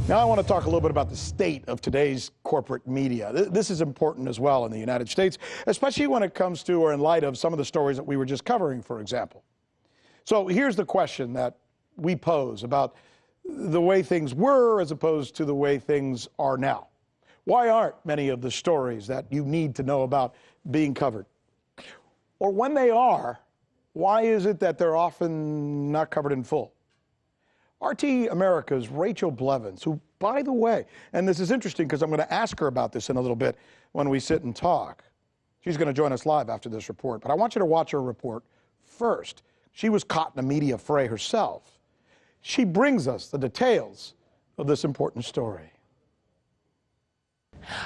Now I want to talk a little bit about the state of today's corporate media. This is important as well in the United States, especially when it comes to or in light of some of the stories that we were just covering, for example. So here's the question that we pose about the way things were as opposed to the way things are now. Why aren't many of the stories that you need to know about being covered? Or when they are, why is it that they're often not covered in full? RT America's Rachel Blevins, who, by the way, and this is interesting because I'm going to ask her about this in a little bit when we sit and talk. She's going to join us live after this report, but I want you to watch her report first. She was caught in a media fray herself. She brings us the details of this important story.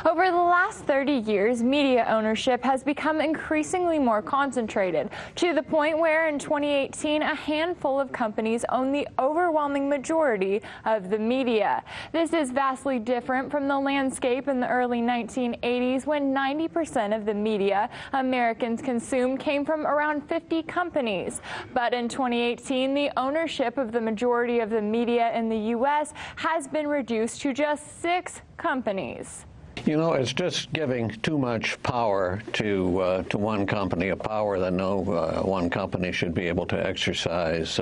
Over the last 30 years, media ownership has become increasingly more concentrated, to the point where in 2018, a handful of companies own the overwhelming majority of the media. This is vastly different from the landscape in the early 1980s, when 90% of the media Americans consumed came from around 50 companies. But in 2018, the ownership of the majority of the media in the U.S. has been reduced to just 6 companies. You know, it's just giving too much power to one company, a power that no one company should be able to exercise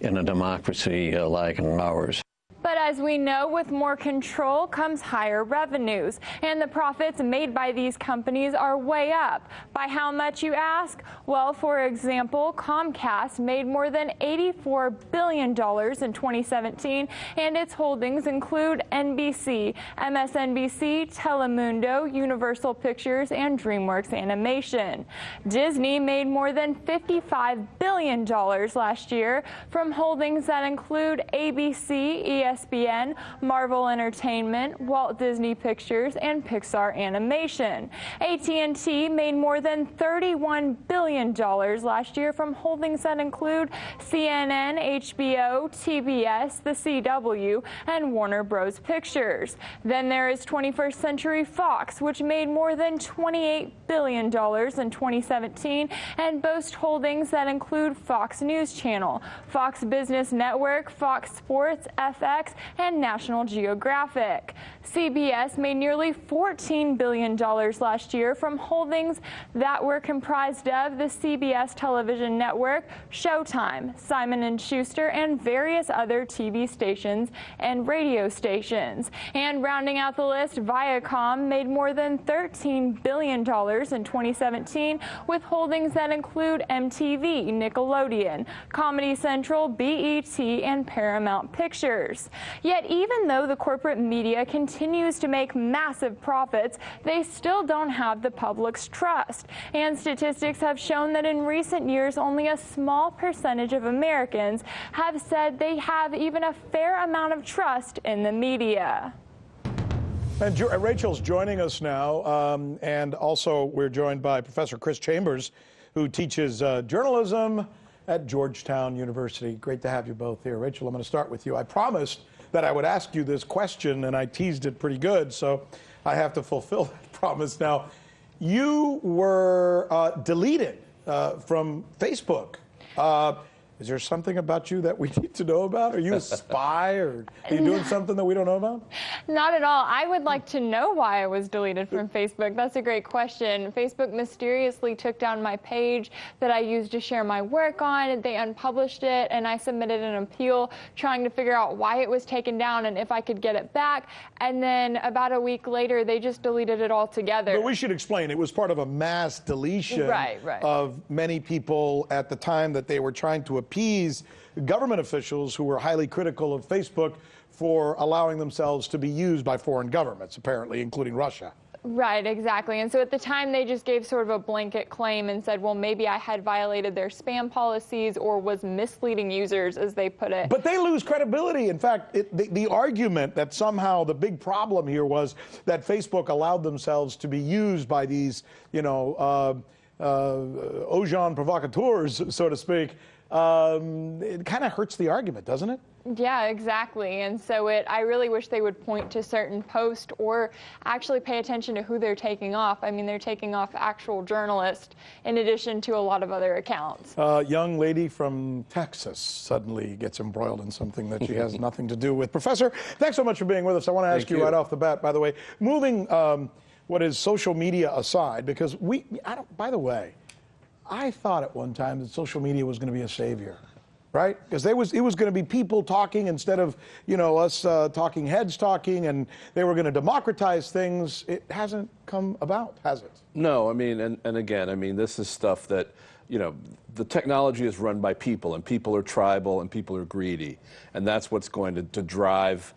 in a democracy like ours. But as we know, with more control comes higher revenues, and the profits made by these companies are way up. By how much, you ask? Well, for example, Comcast made more than $84 billion in 2017, and its holdings include NBC, MSNBC, Telemundo, Universal Pictures, and DreamWorks Animation. Disney made more than $55 billion last year from holdings that include ABC, ESPN, Marvel Entertainment, Walt Disney Pictures, and Pixar Animation. AT&T made more than $31 billion last year from holdings that include CNN, HBO, TBS, The CW, and Warner Bros. Pictures. Then there is 21st Century Fox, which made more than $28 billion in 2017 and boasts holdings that include Fox News Channel, Fox Business Network, Fox Sports, FX, and National Geographic. CBS made nearly $14 billion last year from holdings that were comprised of the CBS television network, Showtime, Simon & Schuster, and various other TV stations and radio stations. And rounding out the list, Viacom made more than $13 billion in 2017 with holdings that include MTV, Nickelodeon, Comedy Central, BET, and Paramount Pictures. Yet even though the corporate media continues to make massive profits, they still don't have the public's trust. And statistics have shown that in recent years, only a small percentage of Americans have said they have even a fair amount of trust in the media. And Rachel's joining us now, and also we're joined by Professor Chris Chambers, who teaches journalism at Georgetown University. Great to have you both here. Rachel, I'm going to start with you. I promised that I would ask you this question, and I teased it pretty good, so I have to fulfill that promise. Now, you were deleted from Facebook. Is there something about you that we need to know about? Are you a spy, or are you doing something that we don't know about? Not at all. I would like to know why I was deleted from Facebook. That's a great question. Facebook mysteriously took down my page that I used to share my work on. They unpublished it, and I submitted an appeal trying to figure out why it was taken down and if I could get it back. And then about a week later, they just deleted it altogether. But we should explain. It was part of a mass deletion of many people at the time that they were trying to appease government officials who were highly critical of Facebook for allowing themselves to be used by foreign governments, apparently, including Russia. Right, exactly. And so at the time, they just gave sort of a blanket claim and said, well, maybe I had violated their spam policies or was misleading users, as they put it. But they lose credibility. In fact, the argument that somehow the big problem here was that Facebook allowed themselves to be used by these, you know, agents provocateurs, so to speak, it kind of hurts the argument, doesn't it? Yeah, exactly. And so I really wish they would point to certain posts or actually pay attention to who they're taking off. I mean, they're taking off actual journalists in addition to a lot of other accounts. Young lady from Texas suddenly gets embroiled in something that she has nothing to do with. Professor, thanks so much for being with us. I want to ask you right off the bat, by the way, moving what is social media aside, because by the way, I thought at one time that social media was going to be a savior. Right? Because it was going to be people talking instead of, us talking heads talking, and they were going to democratize things. It hasn't come about, has it? No, I mean, and again, I mean, this is stuff that, the technology is run by people, and people are tribal, and people are greedy. And that's what's going to drive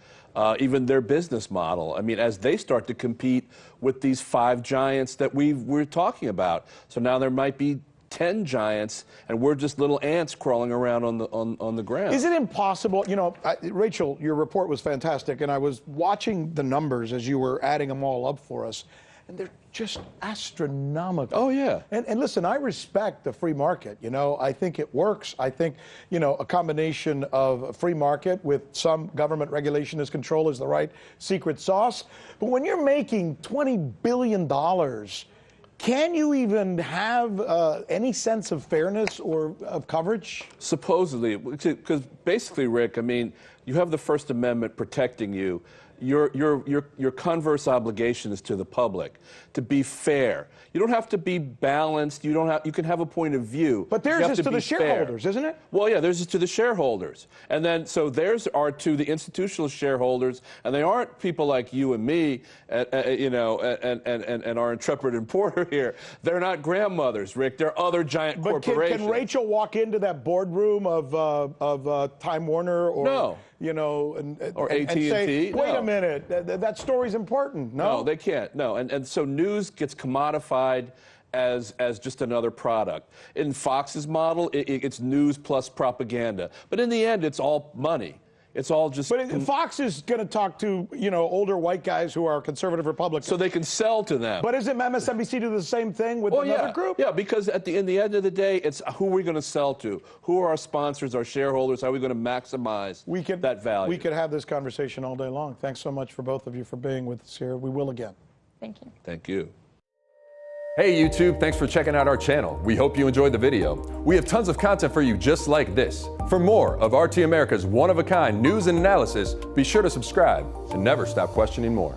even their business model. I mean, as they start to compete with these 5 giants that we're talking about. So now there might be 10 giants, and we're just little ants crawling around on the ground. Is it impossible? Rachel, your report was fantastic, and I was watching the numbers as you were adding them all up for us, and they're just astronomical. Oh, yeah. And listen, I respect the free market. I think it works. I think, a combination of a free market with some government regulation as control is the right secret sauce. But when you're making $20 billion, can you even have any sense of fairness or of coverage? Supposedly, because basically, Rick, I mean, you have the First Amendment protecting you. Your converse obligation is to the public to be fair. You don't have to be balanced. You can have a point of view. But theirs is to the shareholders, isn't it? Well, yeah, theirs is to the shareholders, and then so theirs are to the institutional shareholders, and they aren't people like you and me, and our intrepid reporter here. They're not grandmothers, Rick. They're other giant corporations. Can Rachel walk into that boardroom of Time Warner or no? Or AT&T? Say, wait a minute, that story's important. No, they can't. No, and so news gets commodified as just another product. In Fox's model, it's news plus propaganda. But in the end, it's all money. It's all just... But Fox is going to talk to, older white guys who are conservative Republicans. So they can sell to them. But isn't MSNBC do the same thing with another group? Yeah, because in the end of the day, it's who we're going to sell to. Who are our sponsors, our shareholders? How are we going to maximize that value? We could have this conversation all day long. Thanks so much for both of you for being with us here. We will again. Thank you. Thank you. Hey YouTube, thanks for checking out our channel. We hope you enjoyed the video. We have tons of content for you just like this. For more of RT America's one-of-a-kind news and analysis, be sure to subscribe and never stop questioning more.